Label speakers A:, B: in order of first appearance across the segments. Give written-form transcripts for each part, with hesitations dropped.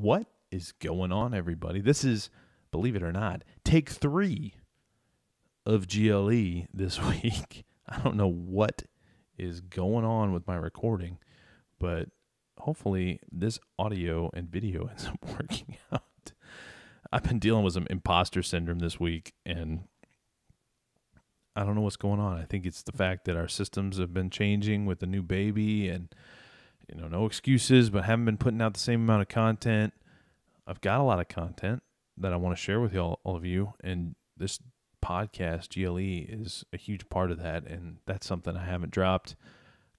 A: What is going on, everybody? This is, believe it or not, take 3 of GLE this week. I don't know what is going on with my recording, but hopefully this audio and video ends up working out. I've been dealing with some imposter syndrome this week, and I don't know what's going on. I think it's the fact that our systems have been changing with the new baby, and no excuses, but haven't been putting out the same amount of content. I've got a lot of content that I want to share with all of you, and this podcast, GLE, is a huge part of that, and that's something I haven't dropped.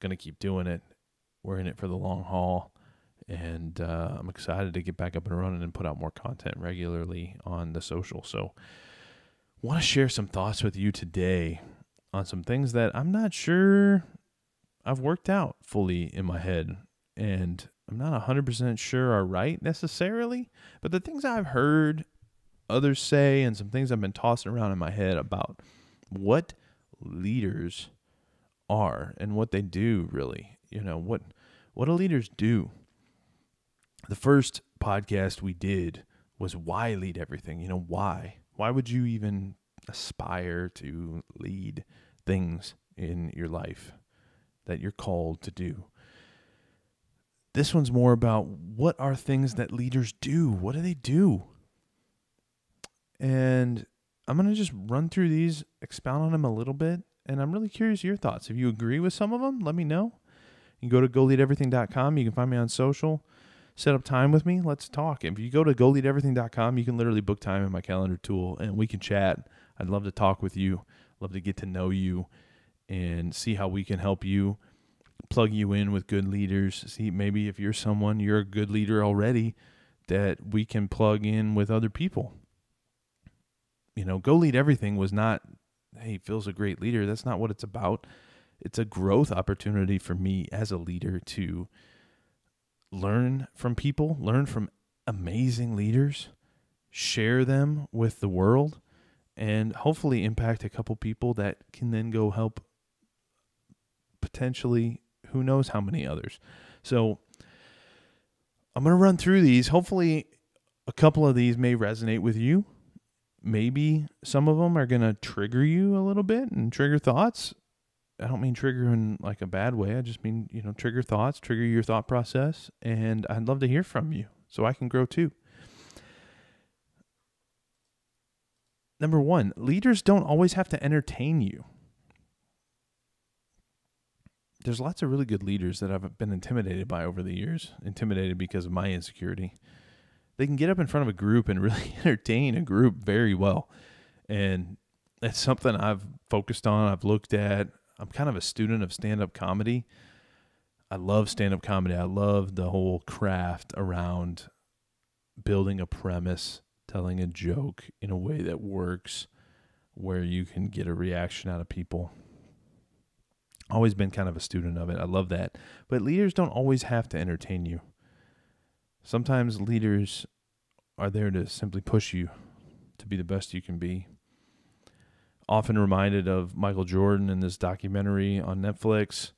A: Going to keep doing it. We're in it for the long haul, and I'm excited to get back up and running and put out more content regularly on the social. So I want to share some thoughts with you today on some things that I'm not sure I've worked out fully in my head, and I'm not 100% sure are right necessarily, but the things I've heard others say and some things I've been tossing around in my head about what leaders are and what they do really, what do leaders do? The first podcast we did was why lead everything? Why? Why would you even aspire to lead things in your life that you're called to do? This one's more about what are things that leaders do? What do they do? And I'm going to just run through these, expound on them a little bit, and I'm really curious your thoughts. If you agree with some of them, let me know. You can go to goleadeverything.com. You can find me on social. Set up time with me. Let's talk. If you go to goleadeverything.com, you can literally book time in my calendar tool, and we can chat. I'd love to talk with you. Love to get to know you and see how we can help you, plug you in with good leaders. See, maybe if you're a good leader already, that we can plug in with other people. Go Lead Everything was not, hey, Phil's a great leader. That's not what it's about. It's a growth opportunity for me as a leader to learn from people, learn from amazing leaders, share them with the world, and hopefully impact a couple people that can then go help potentially who knows how many others. So I'm going to run through these. Hopefully a couple of these may resonate with you. Maybe some of them are going to trigger you a little bit and trigger thoughts. I don't mean trigger in like a bad way. I just mean, trigger thoughts, trigger your thought process. And I'd love to hear from you so I can grow too. Number 1, leaders don't always have to entertain you. There's lots of really good leaders that I've been intimidated by over the years, intimidated because of my insecurity. They can get up in front of a group and really entertain a group very well. And that's something I've focused on, I've looked at. I'm kind of a student of stand-up comedy. I love stand-up comedy. I love the whole craft around building a premise, telling a joke in a way that works, where you can get a reaction out of people. Always been kind of a student of it. I love that. But leaders don't always have to entertain you. Sometimes leaders are there to simply push you to be the best you can be. Often reminded of Michael Jordan in this documentary on Netflix.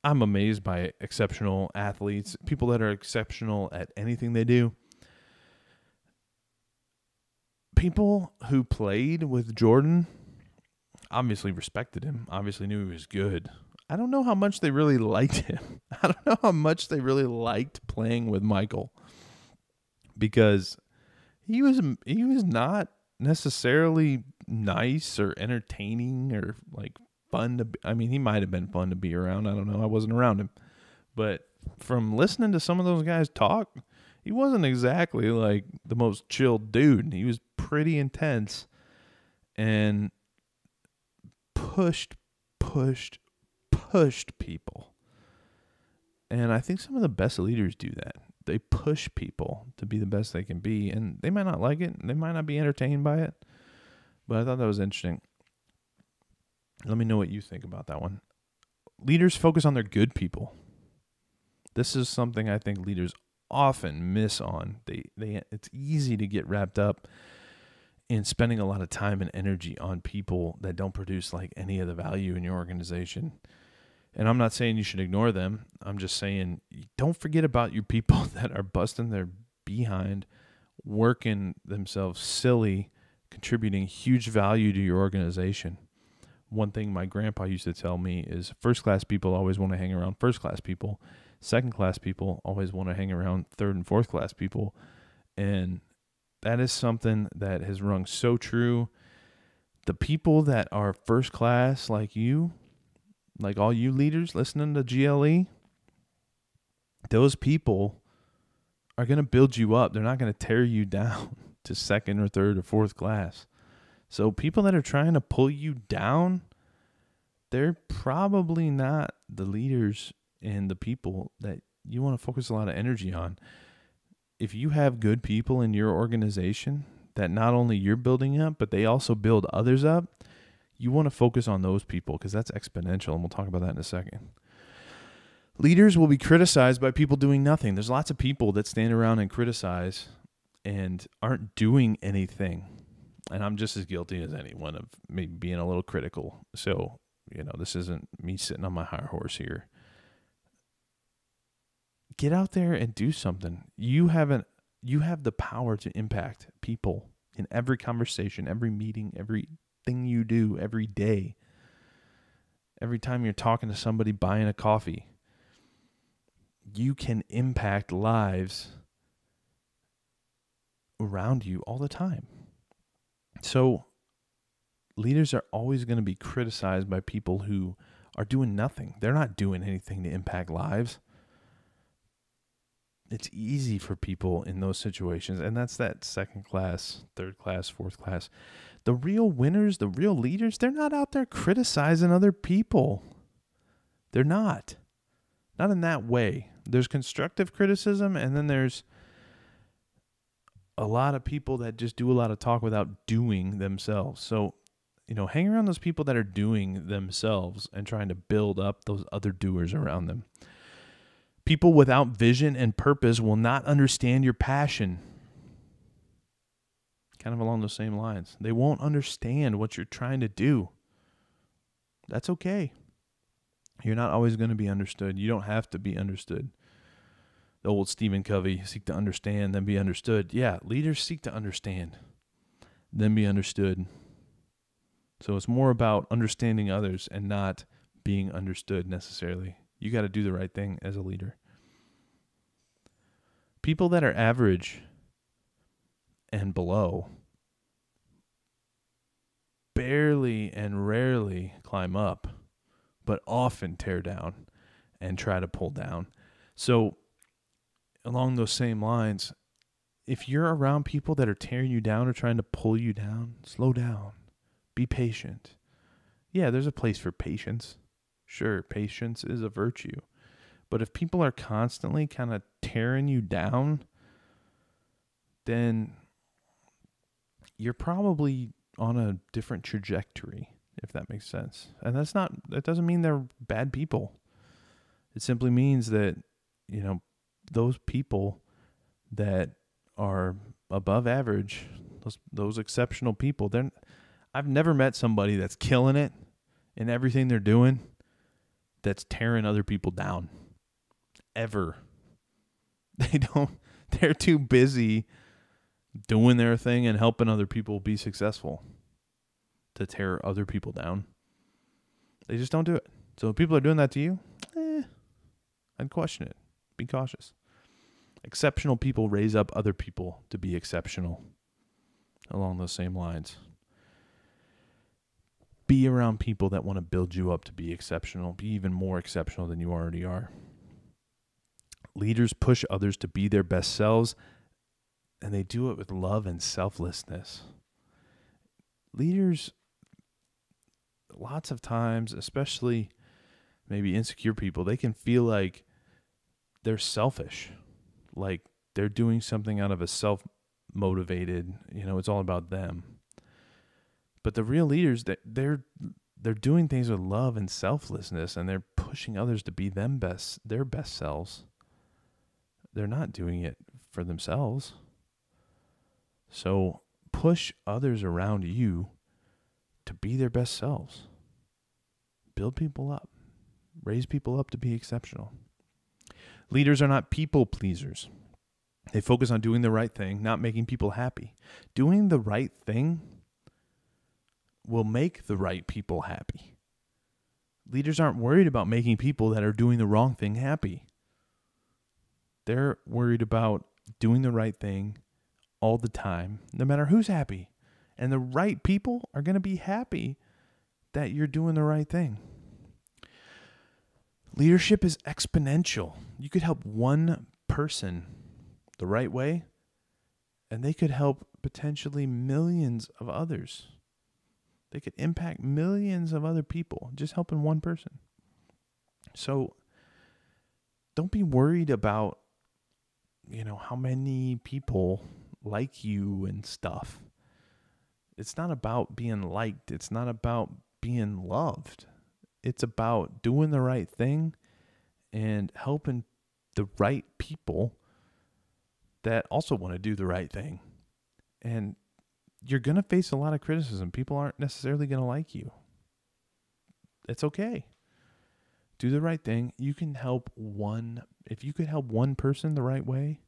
A: I'm amazed by exceptional athletes, people that are exceptional at anything they do. People who played with Jordan obviously respected him, obviously knew he was good. I don't know how much they really liked him. I don't know how much they really liked playing with Michael, because he was not necessarily nice or entertaining or like fun to he might have been fun to be around. I don't know. I wasn't around him. But from listening to some of those guys talk, he wasn't exactly like the most chilled dude. He was pretty intense and pushed people. And I think some of the best leaders do that. They push people to be the best they can be, and they might not like it, and they might not be entertained by it, but I thought that was interesting. Let me know what you think about that one. Leaders focus on their good people. This is something I think leaders often miss on. It's easy to get wrapped up in spending a lot of time and energy on people that don't produce like any of the value in your organization. And I'm not saying you should ignore them. I'm just saying, don't forget about your people that are busting their behind, working themselves silly, contributing huge value to your organization. One thing my grandpa used to tell me is first-class people always want to hang around first-class people. Second-class people always want to hang around third and fourth-class people. And that is something that has rung so true. The people that are first class like you, like all you leaders listening to GLE, those people are going to build you up. They're not going to tear you down to second or third or fourth class. So people that are trying to pull you down, they're probably not the leaders and the people that you want to focus a lot of energy on. If you have good people in your organization that not only you're building up, but they also build others up, you want to focus on those people because that's exponential, and we'll talk about that in a second. Leaders will be criticized by people doing nothing. There's lots of people that stand around and criticize and aren't doing anything. And I'm just as guilty as anyone of maybe being a little critical. So, this isn't me sitting on my high horse here. Get out there and do something. You have the power to impact people in every conversation, every meeting, everything you do every day. Every time you're talking to somebody buying a coffee, you can impact lives around you all the time. So leaders are always going to be criticized by people who are doing nothing. They're not doing anything to impact lives. It's easy for people in those situations, and that's that second class, third class, fourth class. The real winners, the real leaders, they're not out there criticizing other people. They're not. Not in that way. There's constructive criticism, and then there's a lot of people that just do a lot of talk without doing themselves. So, hang around those people that are doing themselves and trying to build up those other doers around them. People without vision and purpose will not understand your passion. Kind of along those same lines. They won't understand what you're trying to do. That's okay. You're not always going to be understood. You don't have to be understood. The old Stephen Covey, seek to understand, then be understood. Yeah, leaders seek to understand, then be understood. So it's more about understanding others and not being understood necessarily. You got to do the right thing as a leader. People that are average and below barely and rarely climb up, but often tear down and try to pull down. So along those same lines, if you're around people that are tearing you down or trying to pull you down, slow down. Be patient. Yeah, there's a place for patience. Sure, patience is a virtue. But if people are constantly kind of tearing you down, then you're probably on a different trajectory, if that makes sense. And that doesn't mean they're bad people. It simply means that, those people that are above average, those exceptional people, I've never met somebody that's killing it in everything they're doing that's tearing other people down. Ever. They're too busy doing their thing and helping other people be successful to tear other people down. They just don't do it. So if people are doing that to you, I'd question it. Be cautious. Exceptional people raise up other people to be exceptional. Along those same lines. Be around people that want to build you up to be exceptional. Be even more exceptional than you already are. Leaders push others to be their best selves, and they do it with love and selflessness. Leaders, lots of times, especially maybe insecure people, they can feel like they're selfish, like they're doing something out of a self-motivated, it's all about them. But the real leaders, they're doing things with love and selflessness, and they're pushing others to be their best selves. They're not doing it for themselves. So push others around you to be their best selves. Build people up. Raise people up to be exceptional. Leaders are not people pleasers. They focus on doing the right thing, not making people happy. Doing the right thing will make the right people happy. Leaders aren't worried about making people that are doing the wrong thing happy. They're worried about doing the right thing all the time, no matter who's happy. And the right people are going to be happy that you're doing the right thing. Leadership is exponential. You could help one person the right way, and they could help potentially millions of others. They could impact millions of other people just helping one person. So don't be worried about, how many people like you and stuff. It's not about being liked. It's not about being loved. It's about doing the right thing and helping the right people that also want to do the right thing. And you're going to face a lot of criticism. People aren't necessarily going to like you. It's okay. Do the right thing. You can help if you could help one person the right way,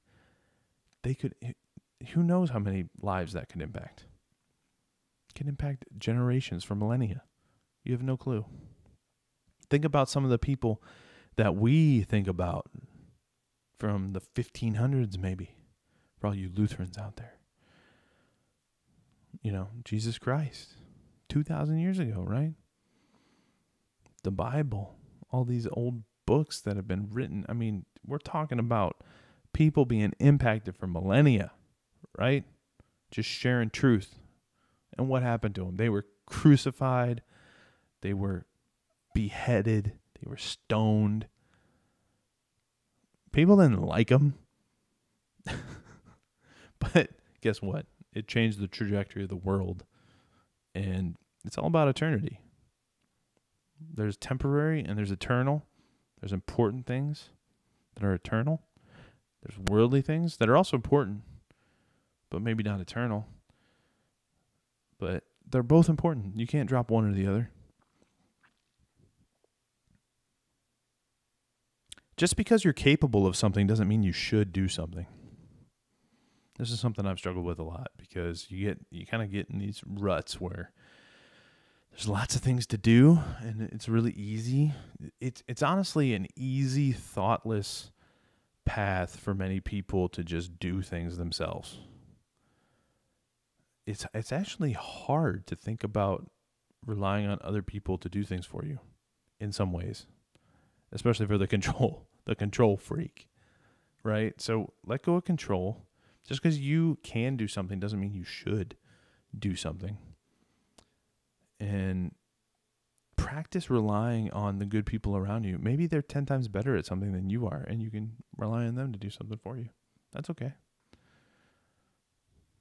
A: who knows how many lives that could impact. It can impact generations for millennia. You have no clue. Think about some of the people that we think about from the 1500s, maybe, for all you Lutherans out there. Jesus Christ, 2,000 years ago, right? The Bible, all these old books that have been written. I mean, we're talking about people being impacted for millennia, right? Just sharing truth. And what happened to them? They were crucified. They were beheaded. They were stoned. People didn't like them. But guess what? It changed the trajectory of the world. And it's all about eternity. There's temporary and there's eternal. There's important things that are eternal. There's worldly things that are also important, but maybe not eternal. But they're both important. You can't drop one or the other. Just because you're capable of something doesn't mean you should do something. This is something I've struggled with a lot because you kind of get in these ruts where there's lots of things to do and it's really easy. It's honestly an easy, thoughtless path for many people to just do things themselves. It's actually hard to think about relying on other people to do things for you in some ways, especially for the control freak, right? So let go of control. Just because you can do something doesn't mean you should do something. And practice relying on the good people around you. Maybe they're 10 times better at something than you are, and you can rely on them to do something for you. That's okay.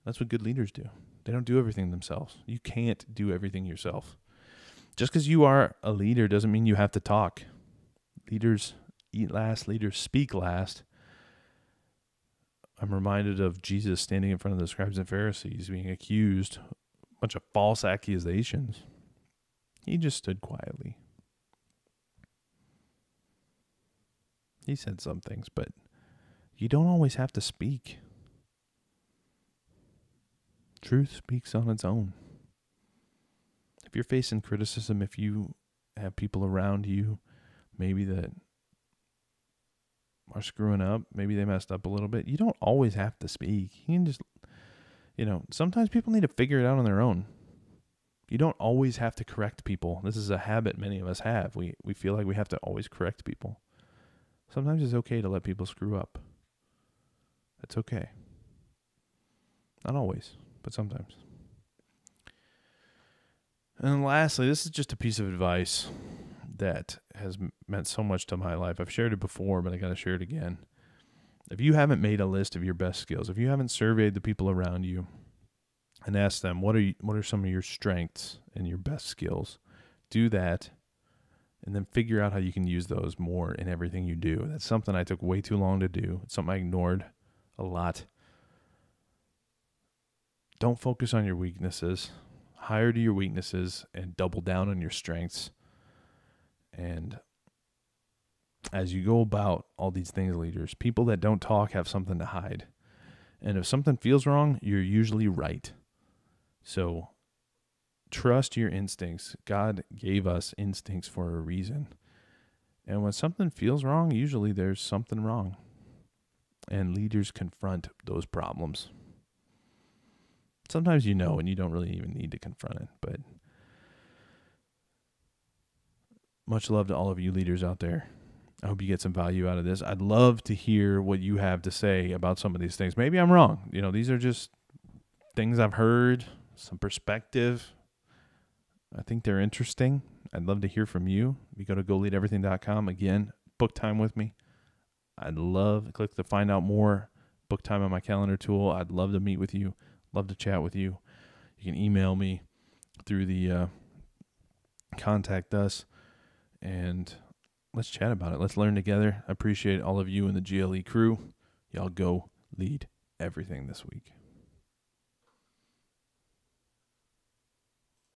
A: That's what good leaders do. They don't do everything themselves. You can't do everything yourself. Just because you are a leader doesn't mean you have to talk. Leaders eat last, leaders speak last. I'm reminded of Jesus standing in front of the scribes and Pharisees being accused, a bunch of false accusations. He just stood quietly. He said some things, but you don't always have to speak. Truth speaks on its own. If you're facing criticism, if you have people around you, maybe that are screwing up, maybe they messed up a little bit, you don't always have to speak. You can just, sometimes people need to figure it out on their own. You don't always have to correct people. This is a habit many of us have. We feel like we have to always correct people. Sometimes it's okay to let people screw up. That's okay. Not always, but sometimes. And then lastly, this is just a piece of advice that has meant so much to my life. I've shared it before, but I got to share it again. If you haven't made a list of your best skills, if you haven't surveyed the people around you and asked them, what are some of your strengths and your best skills, do that, and then figure out how you can use those more in everything you do. That's something I took way too long to do. It's something I ignored a lot. Don't focus on your weaknesses. Hire to your weaknesses and double down on your strengths. And as you go about all these things, leaders, people that don't talk have something to hide. And if something feels wrong, you're usually right. So trust your instincts. God gave us instincts for a reason. And when something feels wrong, usually there's something wrong. And leaders confront those problems. Sometimes you know, and you don't really even need to confront it. But much love to all of you leaders out there. I hope you get some value out of this. I'd love to hear what you have to say about some of these things. Maybe I'm wrong. These are just things I've heard, some perspective. I think they're interesting. I'd love to hear from you. You go to goleadeverything.com. Again, book time with me. Click to find out more, book time on my calendar tool. I'd love to meet with you, love to chat with you. You can email me through the contact us, and let's chat about it. Let's learn together. I appreciate all of you in the GLE crew. Y'all go lead everything this week.